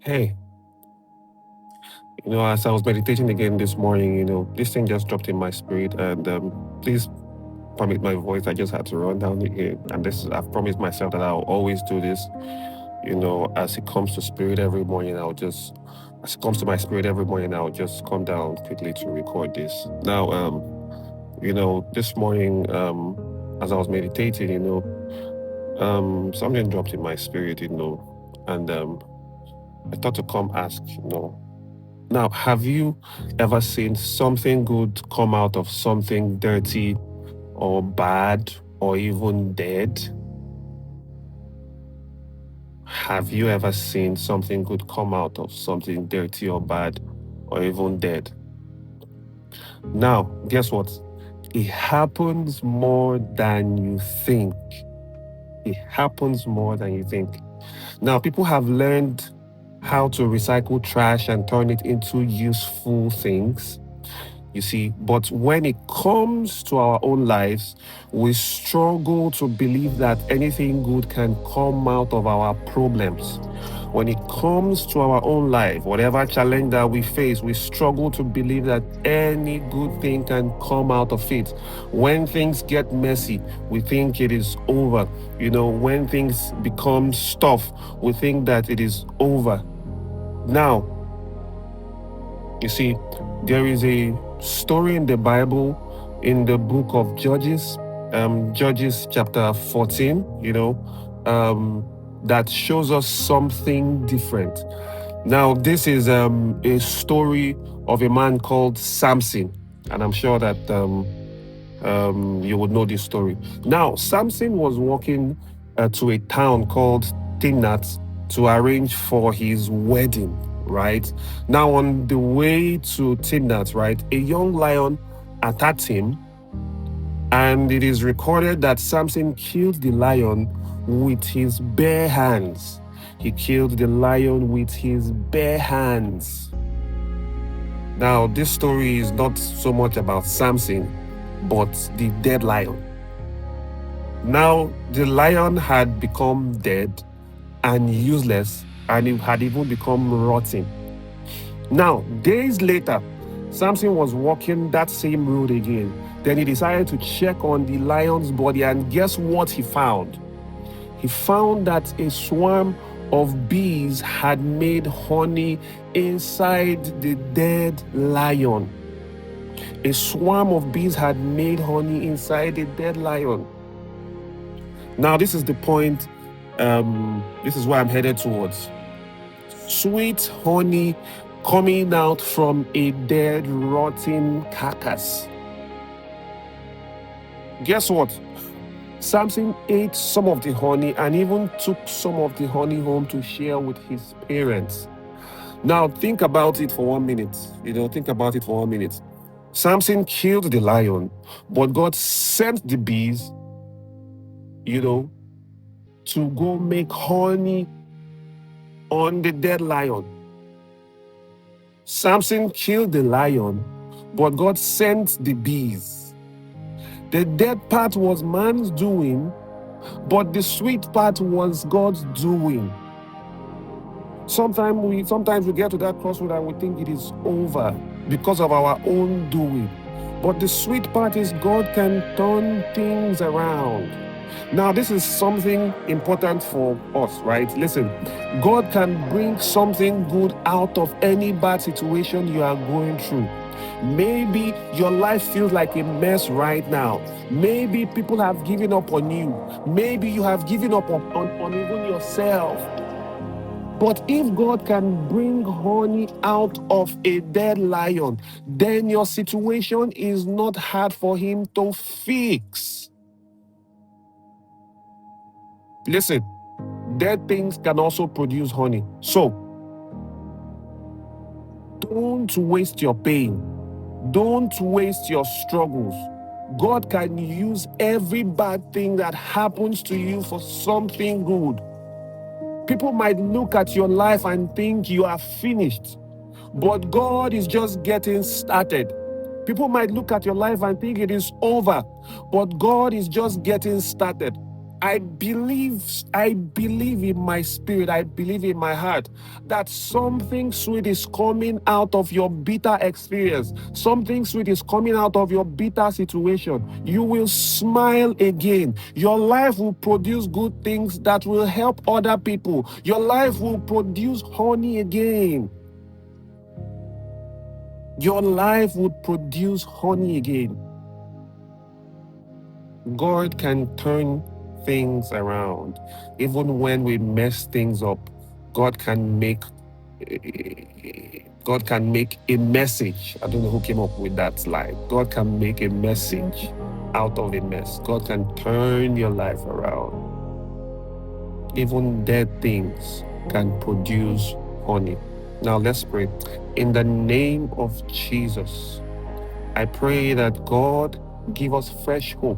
Hey, as I was meditating again this morning, this thing just dropped in my spirit, and please permit my voice. I just had to run down here, and I've promised myself that I'll always do this. As it comes to spirit every morning, as it comes to my spirit every morning, I'll just come down quickly to record this. Now, this morning, as I was meditating, something dropped in my spirit, and I thought to come ask, Now, have you ever seen something good come out of something dirty or bad or even dead? Have you ever seen something good come out of something dirty or bad or even dead? Now, guess what? It happens more than you think. It happens more than you think. Now, people have learned how to recycle trash and turn it into useful things. You see, but when it comes to our own lives, we struggle to believe that anything good can come out of our problems. When it comes to our own life, whatever challenge that we face, we struggle to believe that any good thing can come out of it. When things get messy, we think it is over. When things become stuff, we think that it is over. Now, you see, there is a story in the Bible in the book of Judges, Judges chapter 14, that shows us something different. Now, this is a story of a man called Samson, and I'm sure that you would know this story. Now, Samson was walking to a town called Timnath to arrange for his wedding, right? Now, on the way to Timnath, right, a young lion attacked him, and it is recorded that Samson killed the lion with his bare hands. He killed the lion with his bare hands. Now, this story is not so much about Samson, but the dead lion. Now, the lion had become dead and useless, and it had even become rotten. Now, days later, Samson was walking that same road again. Then he decided to check on the lion's body, and guess what he found? He found that a swarm of bees had made honey inside the dead lion. A swarm of bees had made honey inside the dead lion. Now, this is the point. This is where I'm headed towards. Sweet honey coming out from a dead, rotten carcass. Guess what? Samson ate some of the honey and even took some of the honey home to share with his parents. Now, think about it for 1 minute. Think about it for 1 minute. Samson killed the lion, but God sent the bees, to go make honey on the dead lion. Samson killed the lion, but God sent the bees. The dead part was man's doing, but the sweet part was God's doing. Sometimes we get to that crossroad and we think it is over because of our own doing. But the sweet part is God can turn things around. Now, this is something important for us, right? Listen, God can bring something good out of any bad situation you are going through. Maybe your life feels like a mess right now. Maybe people have given up on you. Maybe you have given up on even yourself. But if God can bring honey out of a dead lion, then your situation is not hard for him to fix. Listen, dead things can also produce honey. So, don't waste your pain. Don't waste your struggles. God can use every bad thing that happens to you for something good. People might look at your life and think you are finished, but God is just getting started. People might look at your life and think it is over, but God is just getting started. I believe in my spirit, I believe in my heart that something sweet is coming out of your bitter experience. Something sweet is coming out of your bitter situation. You will smile again. Your life will produce good things that will help other people. Your life will produce honey again. Your life will produce honey again. God can turn things around. Even when we mess things up, God can make a message. I don't know who came up with that slide. God can make a message out of a mess. God can turn your life around. Even dead things can produce honey. Now let's pray. In the name of Jesus, I pray that God give us fresh hope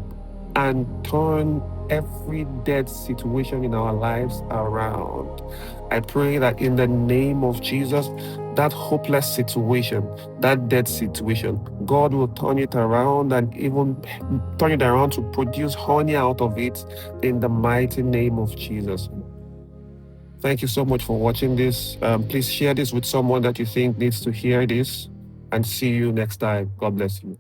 and turn every dead situation in our lives around. I pray that in the name of Jesus, that hopeless situation, that dead situation, God will turn it around and even turn it around to produce honey out of it in the mighty name of Jesus. Thank you so much for watching this. Please share this with someone that you think needs to hear this, and see you next time. God bless you.